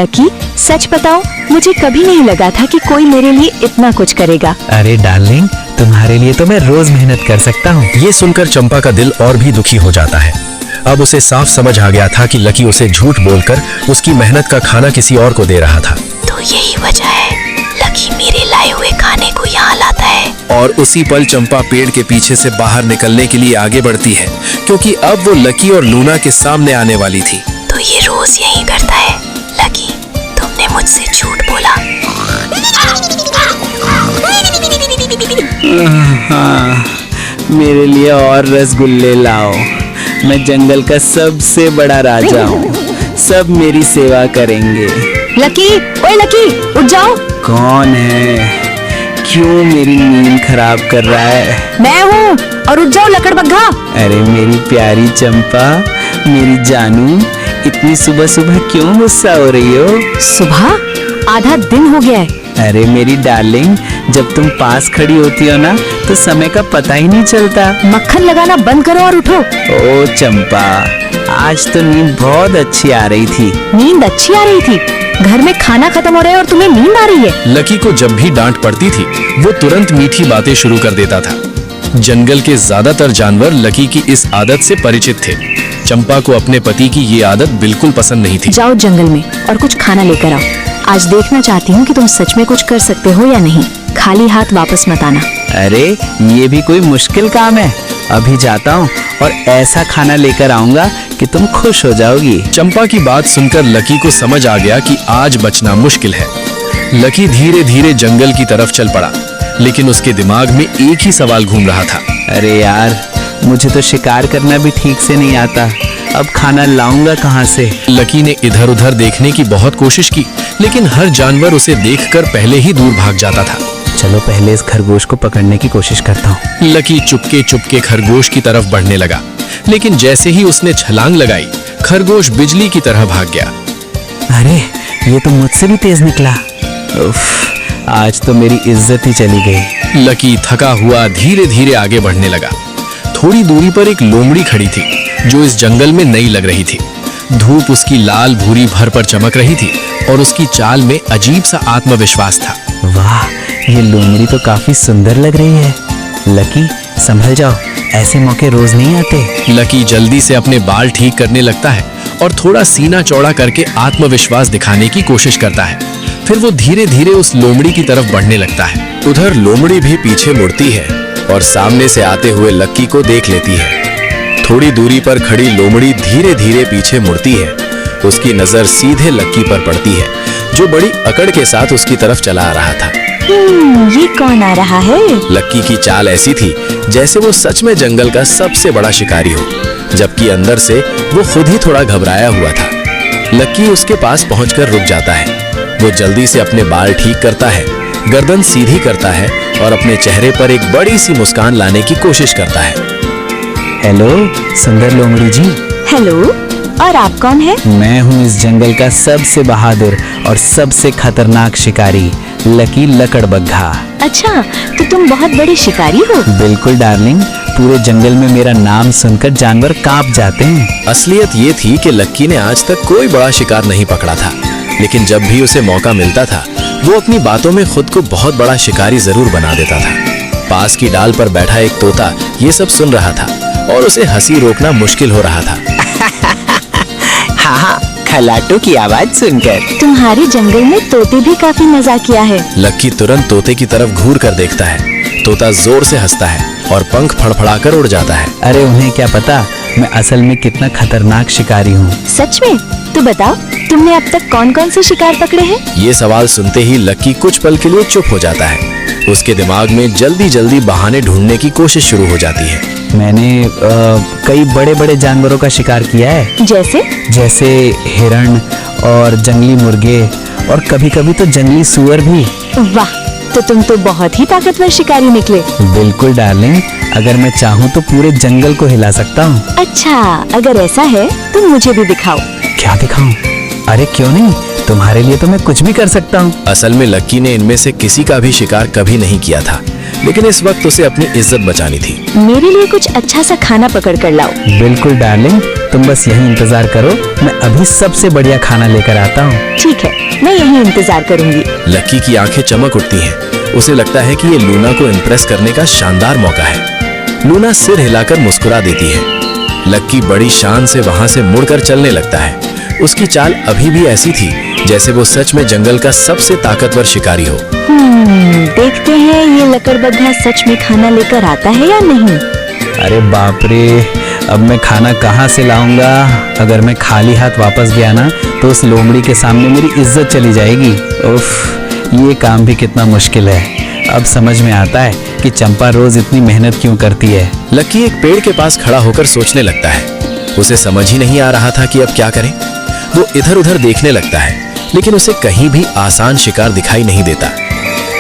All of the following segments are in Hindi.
लकी, सच बताओ, मुझे कभी नहीं लगा था कि कोई मेरे लिए इतना कुछ करेगा। अरे डार्लिंग, तुम्हारे लिए तो मैं रोज मेहनत कर सकता हूँ। ये सुनकर चंपा का दिल और भी दुखी हो जाता है। अब उसे साफ समझ आ गया था कि लकी उसे झूठ बोलकर उसकी मेहनत का खाना किसी और को दे रहा था। तो यही वजह है लकी मेरे लाए हुए खाने को यहाँ लाता है। और उसी पल चंपा पेड़ के पीछे से बाहर निकलने के लिए आगे बढ़ती है, क्योंकि अब वो लकी और लूना के सामने आने वाली थी। तो ये रोज यही करता है। लकी, तुमने मुझसे झूठ बोला। हाँ, मेरे लिए और रसगुल्ले लाओ। मैं जंगल का सबसे बड़ा राजा हूँ, सब मेरी सेवा करेंगे। लकी, ओए लकी, उठ जाओ। कौन है? क्यों मेरी नींद खराब कर रहा है? मैं हूँ, और उठ जाओ लकड़बग्घा। अरे मेरी प्यारी चंपा, मेरी जानू, इतनी सुबह सुबह क्यों गुस्सा हो रही हो? सुबह? आधा दिन हो गया है। अरे मेरी डार्लिंग, जब तुम पास खड़ी होती हो ना तो समय का पता ही नहीं चलता। मक्खन लगाना बंद करो और उठो। ओ चंपा, आज तो नींद बहुत अच्छी आ रही थी। नींद अच्छी आ रही थी? घर में खाना खत्म हो रहा है और तुम्हें नींद आ रही है? लकी को जब भी डांट पड़ती थी वो तुरंत मीठी बातें शुरू कर देता था। जंगल के ज्यादातर जानवर लकी की इस आदत से परिचित थे। चंपा को अपने पति की ये आदत बिल्कुल पसंद नहीं थी। जाओ जंगल में और कुछ खाना लेकर आओ। आज देखना चाहती हूँ कि तुम सच में कुछ कर सकते हो या नहीं। खाली हाथ वापस मत आना। अरे ये भी कोई मुश्किल काम है? अभी जाता हूँ और ऐसा खाना लेकर आऊंगा कि तुम खुश हो जाओगी। चंपा की बात सुनकर लकी को समझ आ गया कि आज बचना मुश्किल है। लकी धीरे धीरे जंगल की तरफ चल पड़ा, लेकिन उसके दिमाग में एक ही सवाल घूम रहा था। अरे यार, मुझे तो शिकार करना भी ठीक से नहीं आता। अब खाना लाऊंगा कहाँ से? लकी ने इधर उधर देखने की बहुत कोशिश की, लेकिन हर जानवर उसे देखकर पहले ही दूर भाग जाता था। चलो पहले इस खरगोश को पकड़ने की कोशिश करता हूँ। लकी चुपके चुपके खरगोश की तरफ बढ़ने लगा, लेकिन जैसे ही उसने छलांग लगाई, खरगोश बिजली की तरह भाग गया। अरे ये तो मुझसे भी तेज निकला। उफ, आज तो मेरी इज्जत ही चली गई। लकी थका हुआ धीरे धीरे आगे बढ़ने लगा। थोड़ी दूरी पर एक लोमड़ी खड़ी थी जो इस जंगल में नई लग रही थी। धूप उसकी लाल भूरी भर पर चमक रही थी और उसकी चाल में अजीब सा आत्मविश्वास था। वाह, ये लोमड़ी तो काफी सुंदर लग रही है। लकी, संभल जाओ, ऐसे मौके रोज नहीं आते। लकी जल्दी से अपने बाल ठीक करने लगता है और थोड़ा सीना चौड़ा करके आत्मविश्वास दिखाने की कोशिश करता है। फिर वो धीरे धीरे उस लोमड़ी की तरफ बढ़ने लगता है। उधर लोमड़ी भी पीछे मुड़ती है और सामने से आते हुए लकी को देख लेती है। थोड़ी दूरी पर खड़ी लोमड़ी धीरे धीरे पीछे मुड़ती है। उसकी नजर सीधे लकी पर पड़ती है, जो बड़ी अकड़ के साथ उसकी तरफ चला आ रहा था। ये कौन आ रहा है? लकी की चाल ऐसी थी जैसे वो सच में जंगल का सबसे बड़ा शिकारी हो, जबकि अंदर से वो खुद ही थोड़ा घबराया हुआ था। लकी उसके पास पहुंचकर रुक जाता है। वो जल्दी से अपने बाल ठीक करता है, गर्दन सीधी करता है और अपने चेहरे पर एक बड़ी सी मुस्कान लाने की कोशिश करता है। हेलो सुंदर लोमड़ी जी। हेलो, और आप कौन है? मैं हूँ इस जंगल का सबसे बहादुर और सबसे खतरनाक शिकारी, लकी लकड़बग्घा। अच्छा, तो तुम बहुत बड़े शिकारी हो? बिल्कुल डार्लिंग, पूरे जंगल में मेरा नाम सुनकर जानवर कांप जाते हैं। असलियत ये थी कि लक्की ने आज तक कोई बड़ा शिकार नहीं पकड़ा था, लेकिन जब भी उसे मौका मिलता था वो अपनी बातों में खुद को बहुत बड़ा शिकारी जरूर बना देता था। पास की डाल पर बैठा एक तोता ये सब सुन रहा था और उसे हंसी रोकना मुश्किल हो रहा था। हाँ, खलाटों की आवाज सुनकर। तुम्हारे जंगल में तोते भी काफी मजाक किया है। लक्की तुरंत तोते की तरफ घूर कर देखता है। तोता जोर से हंसता है और पंख फड़फड़ाकर उड़ जाता है। अरे उन्हें क्या पता मैं असल में कितना खतरनाक शिकारी हूँ। सच में? तो बताओ, तुमने अब तक कौन कौन से शिकार पकड़े हैं? ये सवाल सुनते ही लक्की कुछ पल के लिए चुप हो जाता है। उसके दिमाग में जल्दी जल्दी बहाने ढूंढने की कोशिश शुरू हो जाती है। मैंने कई बड़े बड़े जानवरों का शिकार किया है। जैसे हिरण और जंगली मुर्गे और कभी कभी तो जंगली सुअर भी। वाह, तो तुम तो बहुत ही ताकतवर शिकारी निकले। बिल्कुल डार्लिंग, अगर मैं चाहूँ तो पूरे जंगल को हिला सकता हूँ। अच्छा, अगर ऐसा है तो मुझे भी दिखाओ। क्या दिखाऊं? अरे क्यों नहीं, तुम्हारे लिए तो मैं कुछ भी कर सकता हूँ। असल में लक्की ने इनमें से किसी का भी शिकार कभी नहीं किया था, लेकिन इस वक्त उसे अपनी इज्जत बचानी थी। मेरे लिए कुछ अच्छा सा खाना पकड़ कर लाओ। बिल्कुल डार्लिंग, तुम बस यही इंतजार करो, मैं अभी सबसे बढ़िया खाना लेकर आता हूँ। ठीक है, मैं यही इंतजार करूंगी। लकी की आंखें चमक उठती हैं। उसे लगता है कि ये लूना को इम्प्रेस करने का शानदार मौका है। लूना सिर हिलाकर मुस्कुरा देती है। लकी बड़ी शान से वहां से मुड़कर चलने लगता है। उसकी चाल अभी भी ऐसी थी जैसे वो सच में जंगल का सबसे ताकतवर शिकारी हो। देखते हैं ये लकड़बग्घा सच में खाना लेकर आता है या नहीं। अरे बाप रे, अब मैं खाना कहाँ से लाऊंगा? अगर मैं खाली हाथ वापस गया ना तो उस लोमड़ी के सामने मेरी इज्जत चली जाएगी। उफ, ये काम भी कितना मुश्किल है। अब समझ में आता है कि चंपा रोज इतनी मेहनत क्यों करती है। लकी एक पेड़ के पास खड़ा होकर सोचने लगता है। उसे समझ ही नहीं आ रहा था कि अब क्या करे। वो इधर उधर देखने लगता है, लेकिन उसे कहीं भी आसान शिकार दिखाई नहीं देता।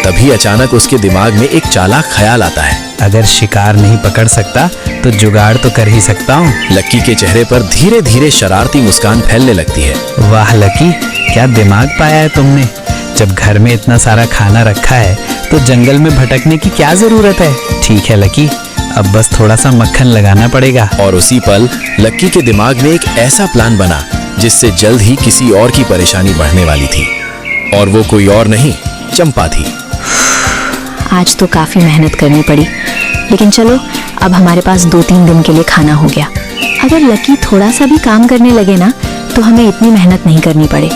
तभी अचानक उसके दिमाग में एक चालाक ख्याल आता है। अगर शिकार नहीं पकड़ सकता तो जुगाड़ तो कर ही सकता हूँ। लकी के चेहरे पर धीरे धीरे शरारती मुस्कान फैलने लगती है। वाह लकी, क्या दिमाग पाया है तुमने। जब घर में इतना सारा खाना रखा है तो जंगल में भटकने की क्या जरूरत है। ठीक है लकी, अब बस थोड़ा सा मक्खन लगाना पड़ेगा। और उसी पल लकी के दिमाग में एक ऐसा प्लान बना जिससे जल्द ही किसी और की परेशानी बढ़ने वाली थी। और वो कोई और नहीं, चंपा थी। आज तो काफी मेहनत करनी पड़ी, लेकिन चलो अब हमारे पास 2-3 दिन के लिए खाना हो गया। अगर लकी थोड़ा सा भी काम करने लगे ना तो हमें इतनी मेहनत नहीं करनी पड़े।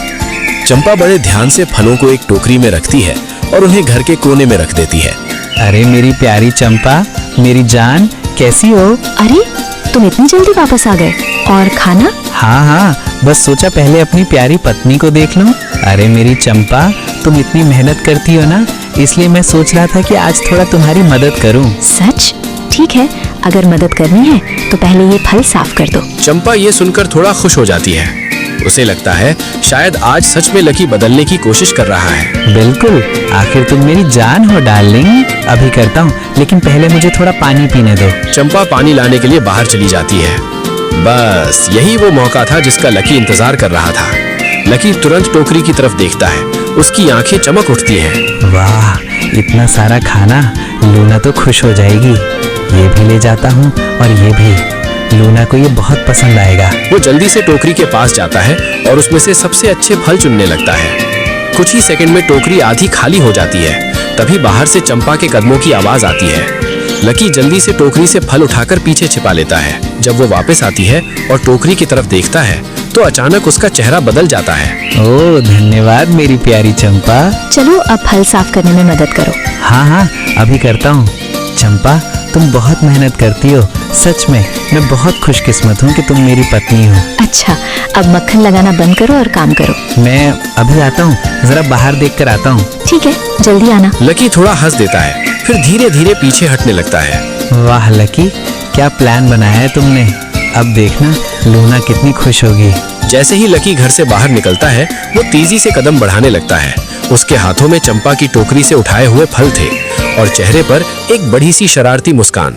चंपा बड़े ध्यान से फलों को एक टोकरी में रखती है और उन्हें घर के कोने में रख देती है। अरे मेरी प्यारी चंपा, मेरी जान, कैसी हो? अरे तुम इतनी जल्दी वापस आ गए, और खाना? हाँ, बस सोचा पहले अपनी प्यारी पत्नी को देख लूं। अरे मेरी चंपा, तुम इतनी मेहनत करती हो ना, इसलिए मैं सोच रहा था कि आज थोड़ा तुम्हारी मदद करूं। सच? ठीक है, अगर मदद करनी है तो पहले ये फल साफ कर दो। चंपा ये सुनकर थोड़ा खुश हो जाती है। उसे लगता है शायद आज सच में लकी बदलने की कोशिश कर रहा है। बिल्कुल, आखिर तुम मेरी जान हो डार्लिंग। अभी करता हूँ, लेकिन पहले मुझे थोड़ा पानी पीने दो। चंपा पानी लाने के लिए बाहर चली जाती है। बस यही वो मौका था जिसका लकी इंतजार कर रहा था। लकी तुरंत टोकरी की तरफ देखता है। उसकी आंखें चमक उठती हैं। वाह, इतना सारा खाना, लूना तो खुश हो जाएगी। ये भी ले जाता हूँ और ये भी, लूना को ये बहुत पसंद आएगा। वो जल्दी से टोकरी के पास जाता है और उसमें से सबसे अच्छे फल चुनने लगता है। कुछ ही सेकंड में टोकरी आधी खाली हो जाती है। तभी बाहर से चंपा के कदमों की आवाज आती है। लकी जल्दी से टोकरी से फल उठाकर पीछे छिपा लेता है। जब वो वापस आती है और टोकरी की तरफ देखता है तो अचानक उसका चेहरा बदल जाता है। ओह, धन्यवाद मेरी प्यारी चंपा। चलो अब फल साफ करने में मदद करो। हाँ, अभी करता हूँ। चंपा, तुम बहुत मेहनत करती हो। सच में मैं बहुत खुशकिस्मत हूँ कि तुम मेरी पत्नी हो। अच्छा, अब मक्खन लगाना बंद करो और काम करो। मैं अभी आता हूँ, जरा बाहर देख कर आता हूँ। ठीक है, जल्दी आना। लकी थोड़ा हंस देता है, फिर धीरे धीरे पीछे हटने लगता है। वाह लकी, क्या प्लान बनाया है तुमने। अब देखना लूना कितनी खुश होगी। जैसे ही लकी घर से बाहर निकलता है वो तेजी से कदम बढ़ाने लगता है। उसके हाथों में चंपा की टोकरी से उठाए हुए फल थे और चेहरे पर एक बड़ी सी शरारती मुस्कान।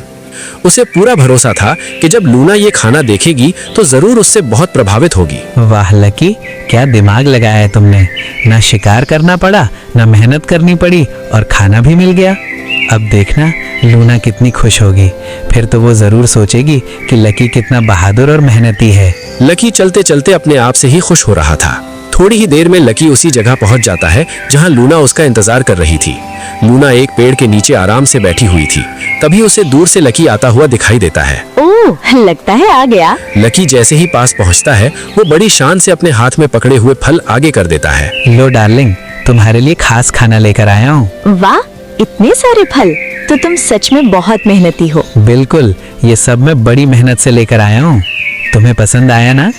उसे पूरा भरोसा था कि जब लूना ये खाना देखेगी तो जरूर उससे बहुत प्रभावित होगी। वाह लकी, क्या दिमाग लगाया है तुमने। ना शिकार करना पड़ा, ना मेहनत करनी पड़ी, और खाना भी मिल गया। अब देखना लूना कितनी खुश होगी। फिर तो वो जरूर सोचेगी कि लकी कितना बहादुर और मेहनती है। लकी चलते चलते अपने आप से ही खुश हो रहा था। थोड़ी ही देर में लकी उसी जगह पहुंच जाता है जहां लूना उसका इंतजार कर रही थी। लूना एक पेड़ के नीचे आराम से बैठी हुई थी। तभी उसे दूर से लकी आता हुआ दिखाई देता है। ओह, लगता है आ गया। लकी जैसे ही पास पहुंचता है वो बड़ी शान से अपने हाथ में पकड़े हुए फल आगे कर देता है। लो डार्लिंग, तुम्हारे लिए खास खाना लेकर आया हूँ। वाह, इतने सारे फल, तो तुम सच में बहुत मेहनती हो। बिल्कुल, ये सब मैं बड़ी मेहनत से लेकर आया हूँ। तुम्हें पसंद आया ना?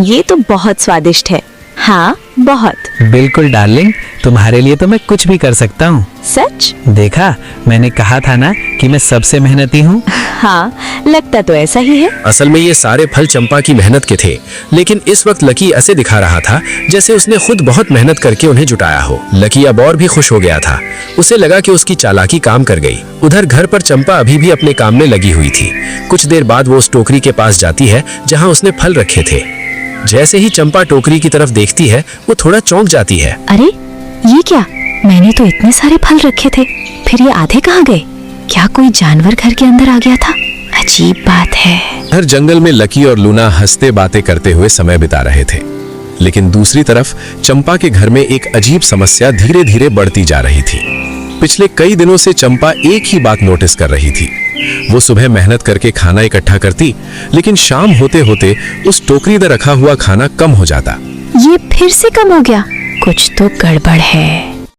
ये तो बहुत स्वादिष्ट है। हाँ, बहुत। बिल्कुल डार्लिंग, तुम्हारे लिए तो मैं कुछ भी कर सकता हूँ। सच? देखा, मैंने कहा था ना कि मैं सबसे मेहनती हूँ। हाँ, लगता तो ऐसा ही है। असल में ये सारे फल चंपा की मेहनत के थे, लेकिन इस वक्त लकी ऐसे दिखा रहा था जैसे उसने खुद बहुत मेहनत करके उन्हें जुटाया हो। लकी अब और भी खुश हो गया था। उसे लगा कि उसकी चालाकी काम कर गई। उधर घर पर चंपा अभी भी अपने काम में लगी हुई थी। कुछ देर बाद वो उस टोकरी के पास जाती है जहाँ उसने फल रखे थे। जैसे ही चंपा टोकरी की तरफ देखती है वो थोड़ा चौंक जाती है। अरे ये क्या, मैंने तो इतने सारे फल रखे थे, फिर ये आधे कहाँ गए? क्या कोई जानवर घर के अंदर आ गया था? अजीब बात है। हर जंगल में लकी और लूना हंसते बातें करते हुए समय बिता रहे थे, लेकिन दूसरी तरफ चंपा के घर में एक अजीब समस्या धीरे धीरे बढ़ती जा रही थी। पिछले कई दिनों से चंपा एक ही बात नोटिस कर रही थी। वो सुबह मेहनत करके खाना इकट्ठा करती, लेकिन शाम होते होते उस टोकरी में रखा हुआ खाना कम हो जाता। ये फिर से कम हो गया, कुछ तो गड़बड़ है।